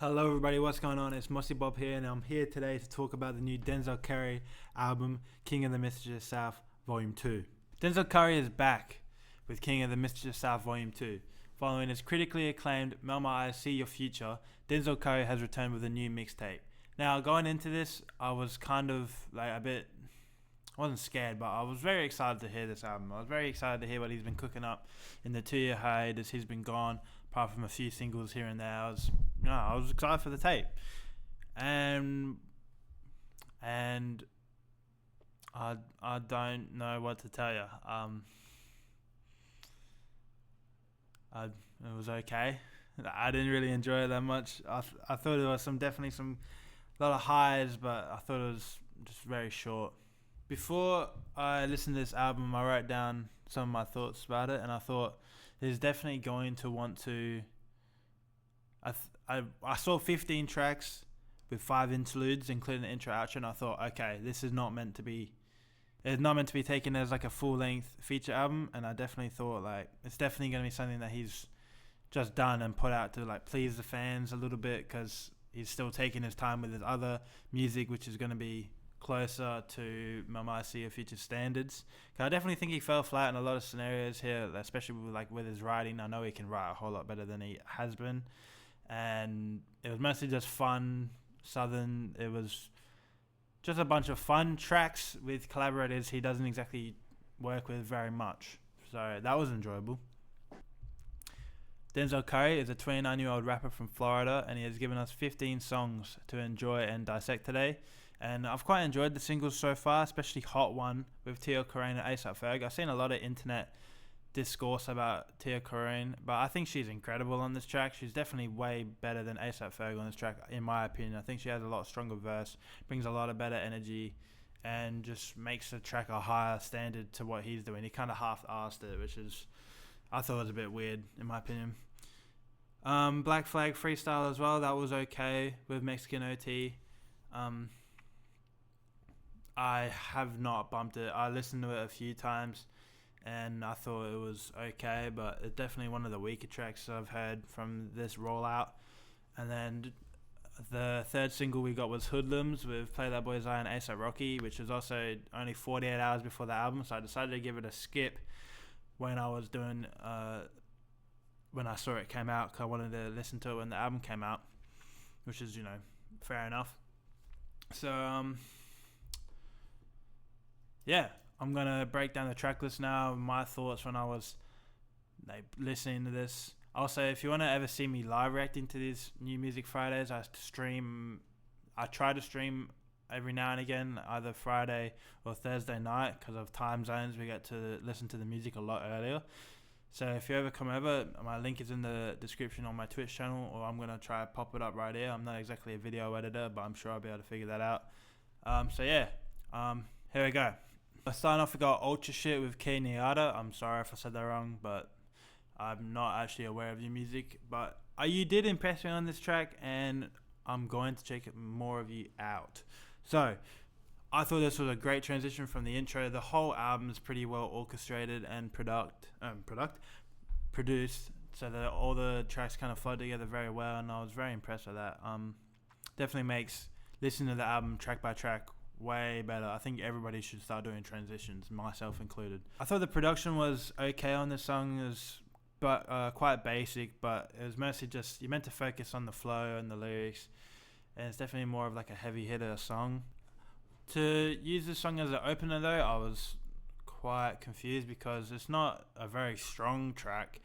Hello everybody, what's going on? It's Mossy Bob here, and I'm here today to talk about the new Denzel Curry album, King of the Mischievous South Volume 2. Denzel Curry is back with King of the Mischievous South Volume 2. Following his critically acclaimed Melt My Eyes, See Your Future, Denzel Curry has returned with a new mixtape. Now, going into this, I was kind of like I wasn't scared, but I was very excited to hear this album. I was very excited to hear what he's been cooking up in the 2-year hiatus. He's been gone, apart from a few singles here and there. I was excited for the tape, and I don't know what to tell you. It was okay. I didn't really enjoy it that much. I thought there was definitely some a lot of highs, but I thought it was just very short. Before I listened to this album, I wrote down some of my thoughts about it, and I thought there's definitely going to want to. I saw 15 tracks with 5 interludes, including the intro outro, and I thought, okay, this is not meant to be. It's not meant to be taken as like a full length feature album, and I definitely thought like it's definitely going to be something that he's just done and put out to like please the fans a little bit, because he's still taking his time with his other music, which is going to be closer to my See Your Future standards. Cause I definitely think he fell flat in a lot of scenarios here, especially with his writing. I know he can write a whole lot better than he has been, and it was mostly just fun southern. It was just a bunch of fun tracks with collaborators he doesn't exactly work with very much, so that was enjoyable. Denzel Curry is a 29-year-old rapper from Florida, and he has given us 15 songs to enjoy and dissect today. And I've quite enjoyed the singles so far, especially Hot One with Tia Corine and A$AP Ferg. I've seen a lot of internet discourse about Tia Corine, but I think she's incredible on this track. She's definitely way better than A$AP Ferg on this track, in my opinion. I think she has a lot stronger verse, brings a lot of better energy, and just makes the track a higher standard to what he's doing. He kind of half-arsed it, which is, I thought was a bit weird, in my opinion. Black Flag freestyle as well, that was okay with Mexican OT. I have not bumped it. I listened to it a few times, and I thought it was okay, but it's definitely one of the weaker tracks I've heard from this rollout. And then the third single we got was Hoodlums with Play That Boy's Eye and A$AP Rocky, which was also only 48 hours before the album, so I decided to give it a skip when I was doing when I saw it came out, because I wanted to listen to it when the album came out, which is, fair enough. So yeah, I'm gonna break down the track list now. My thoughts when I was listening to this. Also, if you want to ever see me live reacting to these New Music Fridays, I try to stream every now and again, either Friday or Thursday night, because of time zones. We get to listen to the music a lot earlier. So if you ever come over, my link is in the description on my Twitch channel, or I'm gonna try to pop it up right here. I'm not exactly a video editor, but I'm sure I'll be able to figure that out. Here we go. Starting off, we got Ultra Shit with K Niata. I'm sorry if I said that wrong, but I'm not actually aware of your music. But you did impress me on this track, and I'm going to check more of you out. So, I thought this was a great transition from the intro. The whole album is pretty well orchestrated and produced, so that all the tracks kind of flow together very well, and I was very impressed with that. Definitely makes listening to the album track by track way better. I think everybody should start doing transitions, myself included. I thought the production was okay on this song. It was quite basic, but it was mostly just, you meant to focus on the flow and the lyrics, and it's definitely more of like a heavy hitter song. To use this song as an opener though, I was quite confused, because it's not a very strong track,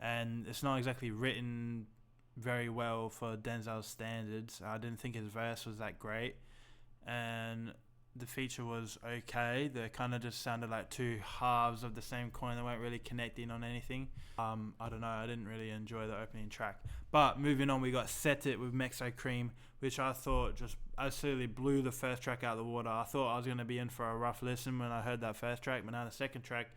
and it's not exactly written very well for Denzel's standards. I didn't think his verse was that great, and the feature was okay. They kind of just sounded like two halves of the same coin that weren't really connecting on anything. I don't know, I didn't really enjoy the opening track. But moving on, we got Set It with Mexo Cream, which I thought just absolutely blew the first track out of the water. I thought I was going to be in for a rough listen when I heard that first track, but now the second track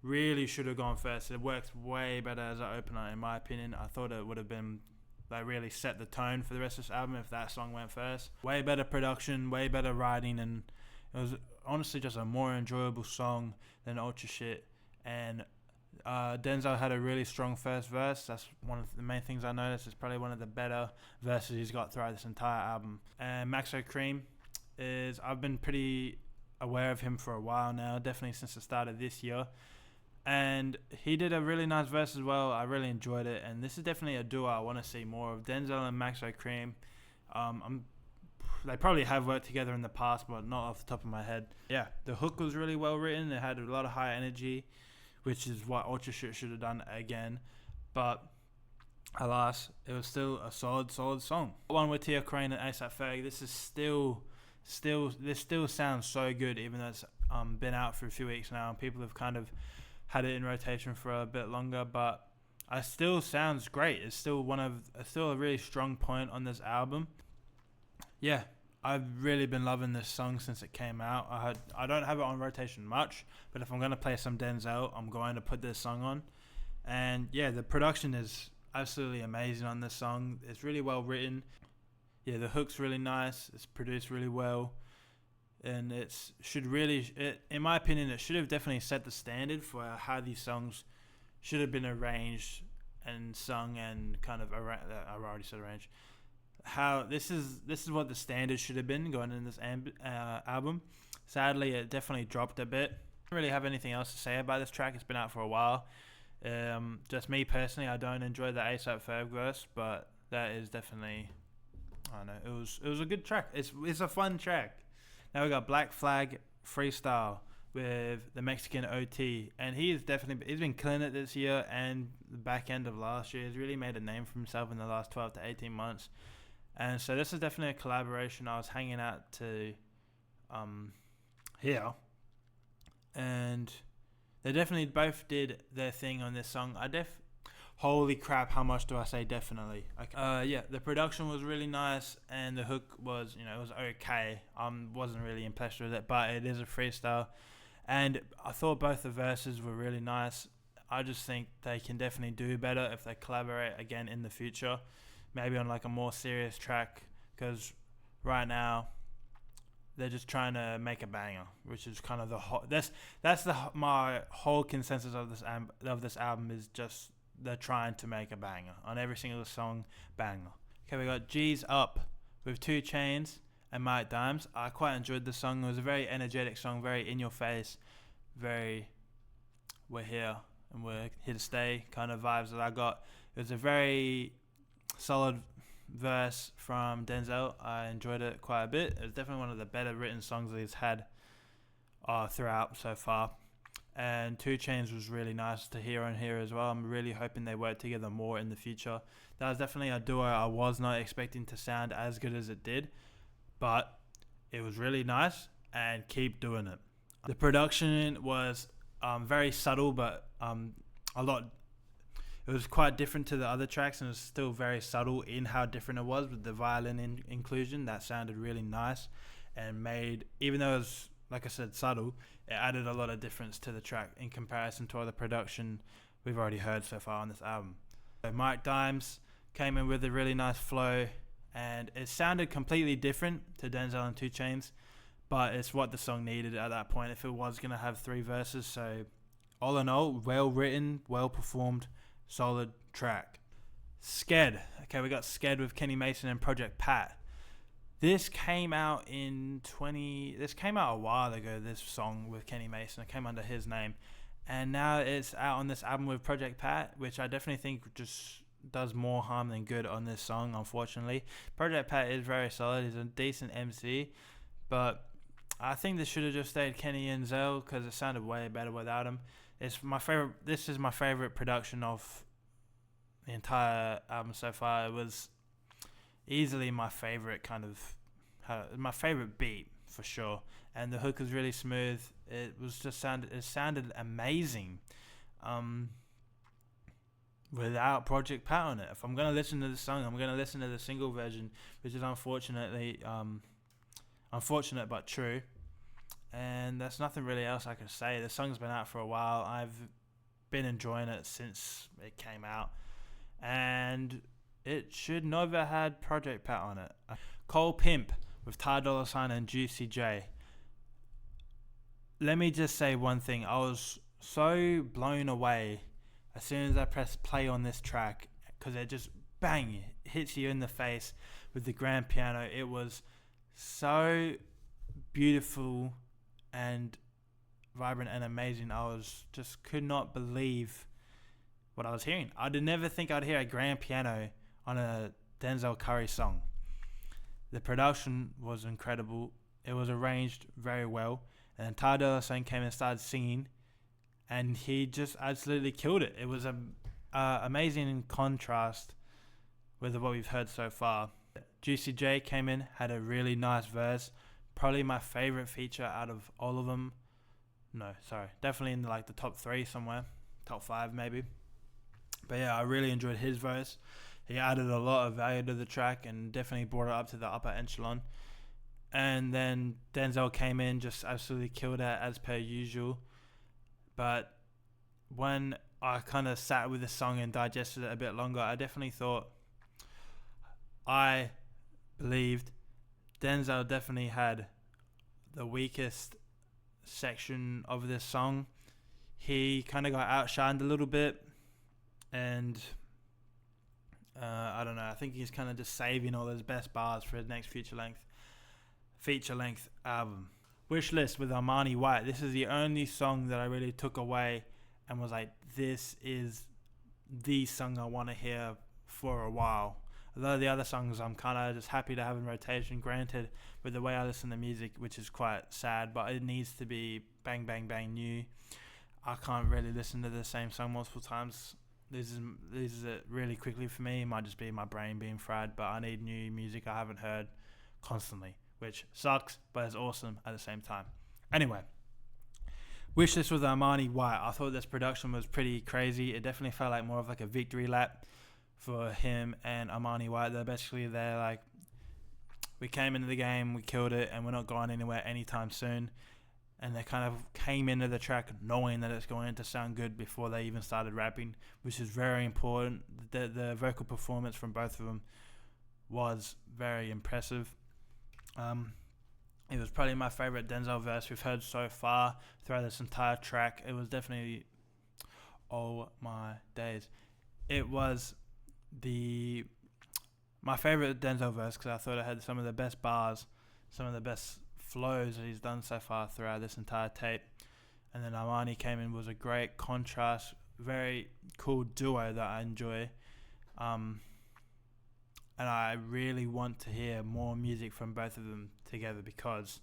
really should have gone first. It works way better as an opener, in my opinion. I thought it would have been, really set the tone for the rest of this album if that song went first. Way better production, way better writing, and it was honestly just a more enjoyable song than Ultra Shit. And Denzel had a really strong first verse. That's one of the main things I noticed. It's probably one of the better verses he's got throughout this entire album. And Maxo Cream is, I've been pretty aware of him for a while now, definitely since the start of this year. And he did a really nice verse as well. I really enjoyed it. And this is definitely a duo I want to see more of. Denzel and Maxo Cream. They probably have worked together in the past, but not off the top of my head. Yeah, the hook was really well written. It had a lot of high energy, which is what Ultra Shit should have done again. But alas, it was still a solid song. One with Tia Crane and A$AP Ferg. This still sounds so good, even though it's been out for a few weeks now, and people have kind of had it in rotation for a bit longer. But it still sounds great. It's still a really strong point on this album. Yeah, I've really been loving this song since it came out. I don't have it on rotation much, but if I'm going to play some Denzel, I'm going to put this song on. And yeah, the production is absolutely amazing on this song. It's really well written. Yeah, the hook's really nice. It's produced really well. And in my opinion, it should have definitely set the standard for how these songs should have been arranged and sung and kind of I already said arranged. How this is what the standard should have been going in this album. Sadly, it definitely dropped a bit. I don't really have anything else to say about this track. It's been out for a while. Just me personally, I don't enjoy the A$AP Ferg verse, but that is definitely, I don't know, it was a good track. It's a fun track. Now we got Black Flag Freestyle with the Mexican OT, and he's been killing it this year and the back end of last year. He's really made a name for himself in the last 12 to 18 months. And so this is definitely a collaboration I was hanging out to here. And they definitely both did their thing on this song. Holy crap, how much do I say definitely? Okay. Yeah, the production was really nice and the hook was, it was okay. Wasn't really impressed with it, but it is a freestyle. And I thought both the verses were really nice. I just think they can definitely do better if they collaborate again in the future. Maybe on like a more serious track, because right now they're just trying to make a banger, which is kind of my whole consensus of this album is just they're trying to make a banger on every single song. Banger. Okay, we got G's Up with 2 Chainz and Mike Dimes. I quite enjoyed the song. It was a very energetic song, very in your face, very we're here and we're here to stay kind of vibes that I got. It was a very solid verse from Denzel. I enjoyed it quite a bit. It was definitely one of the better written songs that he's had throughout so far. And 2 Chainz was really nice to hear on here as well. I'm really hoping they work together more in the future. That was definitely a duo I was not expecting to sound as good as it did, but it was really nice, and keep doing it. The production was very subtle, but it was quite different to the other tracks, and it was still very subtle in how different it was with the violin inclusion. That sounded really nice and made, even though it was, like I said, subtle, it added a lot of difference to the track in comparison to other production we've already heard so far on this album. So Mike Dimes came in with a really nice flow, and it sounded completely different to Denzel and 2 Chainz, but it's what the song needed at that point if it was going to have 3 verses. So all in all, well written, well performed, solid track. Sked. Okay, we got Sked with Kenny Mason and Project Pat. This came out a while ago, this song with Kenny Mason. It came under his name. And now it's out on this album with Project Pat, which I definitely think just does more harm than good on this song, unfortunately. Project Pat is very solid. He's a decent MC. But I think this should have just stayed Kenny and Zell because it sounded way better without him. This is my favorite production of the entire album so far. It was easily my favorite my favorite beat for sure, and the hook was really smooth. It sounded amazing without Project Pat on it. If I'm gonna listen to the song, I'm gonna listen to the single version, which is unfortunate but true. And there's nothing really else I can say. The song's been out for a while. I've been enjoying it since it came out, and it should never had Project Pat on it. Cole Pimp with Ty Dolla $ign and Juicy J. Let me just say one thing. I was so blown away as soon as I press play on this track, because it just bang hits you in the face with the grand piano. It was so beautiful and vibrant and amazing. I was just could not believe what I was hearing. I did never think I'd hear a grand piano on a Denzel Curry song. The production was incredible. It was arranged very well. And then Ty Dolla $ign came and started singing, and he just absolutely killed it. It was amazing in contrast with what we've heard so far. Juicy J came in, had a really nice verse. Probably my favorite feature out of all of them. No, sorry. Definitely in the top 3 somewhere. Top 5 maybe. But yeah, I really enjoyed his verse. He added a lot of value to the track and definitely brought it up to the upper echelon. And then Denzel came in, just absolutely killed it as per usual. But when I kind of sat with the song and digested it a bit longer, I definitely thought, I believed Denzel definitely had the weakest section of this song. He kind of got outshined a little bit, and I don't know, I think he's kind of just saving all those best bars for his next feature length album. Wishlist with Armani White. This is the only song that I really took away and was like, this is the song I want to hear for a while. Although the other songs I'm kind of just happy to have in rotation, granted, with the way I listen to music, which is quite sad, but it needs to be bang, bang, bang new. I can't really listen to the same song multiple times. This is it really quickly for me. It might just be my brain being fried, but I need new music I haven't heard constantly, which sucks, but it's awesome at the same time. Anyway, Wishlist with Armani White. I thought this production was pretty crazy. It definitely felt like more of a victory lap for him and Armani White. They're basically we came into the game, we killed it, and we're not going anywhere anytime soon. And they kind of came into the track knowing that it's going to sound good before they even started rapping, which is very important. The vocal performance from both of them was very impressive. It was probably my favorite Denzel verse we've heard so far throughout this entire track. It was definitely all my days. It was my favorite Denzel verse because I thought it had some of the best bars, some of the best flows that he's done so far throughout this entire tape. And then Armani came in, was a great contrast, very cool duo that I enjoy. And I really want to hear more music from both of them together because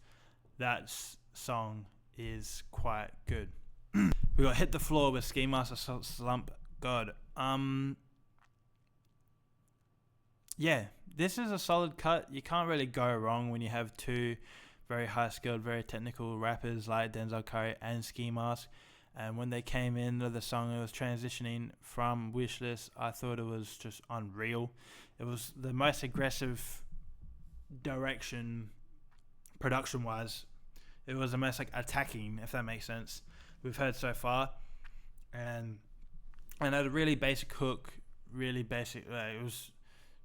that song is quite good. We got Hit the Floor with Ski Master Slump God. Yeah, this is a solid cut. You can't really go wrong when you have two very high-skilled, very technical rappers like Denzel Curry and Ski Mask. And when they came into the song, it was transitioning from Wishlist. I thought it was just unreal. It was the most aggressive direction, production-wise. It was the most attacking, if that makes sense, we've heard so far. And had a really basic hook, really basic. It was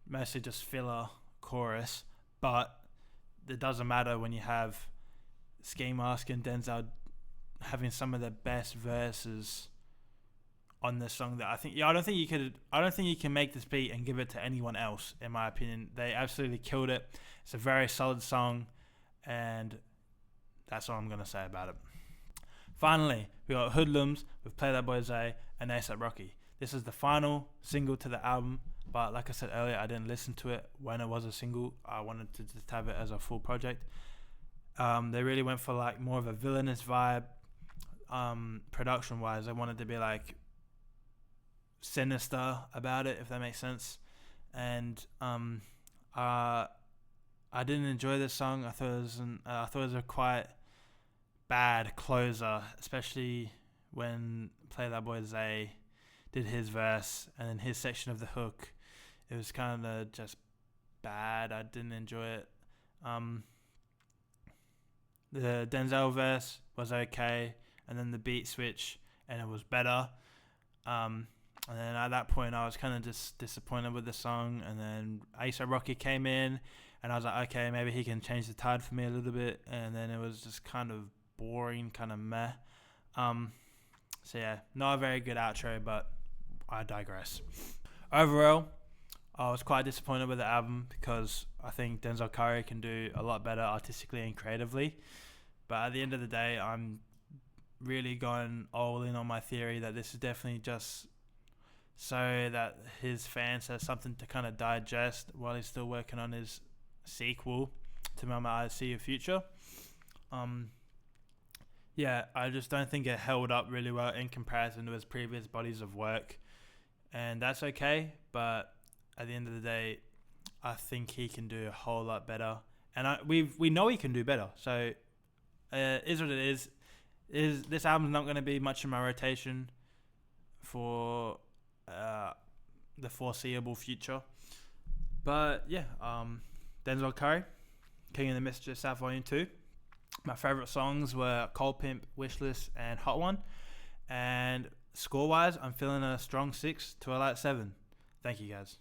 mostly just filler chorus, but it doesn't matter when you have Ski Mask and Denzel having some of the best verses on this song. That I don't think you can make this beat and give it to anyone else. In my opinion, they absolutely killed it. It's a very solid song, and that's all I'm gonna say about it. Finally, we got Hoodlums with Play That Boy Zay and A$AP Rocky. This is the final single to the album, but like I said earlier, I didn't listen to it when it was a single. I wanted to just have it as a full project. They really went for more of a villainous vibe. Production wise, they wanted to be sinister about it, if that makes sense. And I didn't enjoy this song. I thought it was a quite bad closer, especially when Play That Boy Zay did his verse and then his section of the hook. It was kind of just bad. I didn't enjoy it. The Denzel verse was okay, and then the beat switch, and it was better. And then at that point, I was kind of just disappointed with the song. And then A$AP Rocky came in, and I was like, okay, maybe he can change the tide for me a little bit. And then it was just kind of boring, kind of meh. So yeah, not a very good outro, but I digress. Overall, I was quite disappointed with the album because I think Denzel Curry can do a lot better artistically and creatively. But at the end of the day, I'm really going all in on my theory that this is definitely just so that his fans have something to kind of digest while he's still working on his sequel to Mama I See Your Future. Yeah, I just don't think it held up really well in comparison to his previous bodies of work, and that's okay. But at the end of the day, I think he can do a whole lot better, and we know he can do better. So is what it is. Is this album's not going to be much in my rotation for the foreseeable future. But yeah, Denzel Curry, King of the Mischievous South Volume 2. My favourite songs were Cold Pimp, Wishlist, and Hot One. And score-wise, I'm feeling a strong 6 to a light 7. Thank you, guys.